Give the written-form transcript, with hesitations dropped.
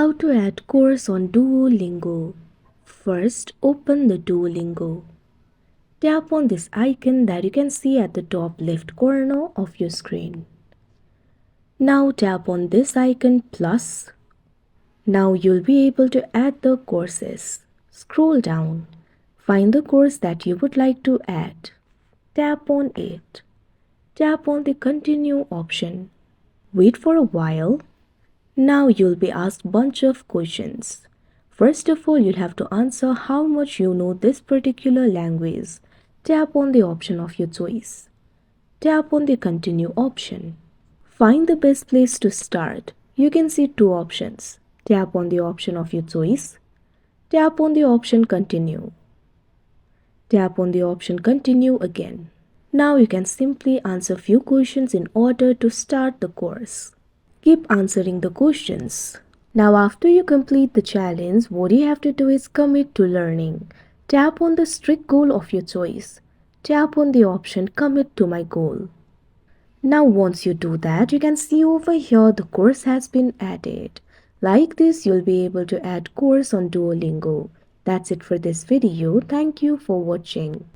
How to add course on Duolingo. First, open the Duolingo. Tap on this icon that you can see at the top left corner of your screen. Now tap on this icon plus. Now you'll be able to add the courses. Scroll down. Find the course that you would like to add. Tap on it. Tap on the continue option. Wait for a while. Now you'll be asked bunch of questions. First of all, you'll have to answer how much you know this particular language. Tap on the option of your choice. Tap on the continue option. Find the best place to start. You can see two options. Tap on the option of your choice. Tap on the option continue. Tap on the option continue again. Now you can simply answer few questions in order to start the course. Keep answering the questions. Now after you complete the challenge, what you have to do is commit to learning. Tap on the strict goal of your choice. Tap on the option commit to my goal. Now once you do that, you can see over here the course has been added. Like this, you'll be able to add course on Duolingo. That's it for this video. Thank you for watching.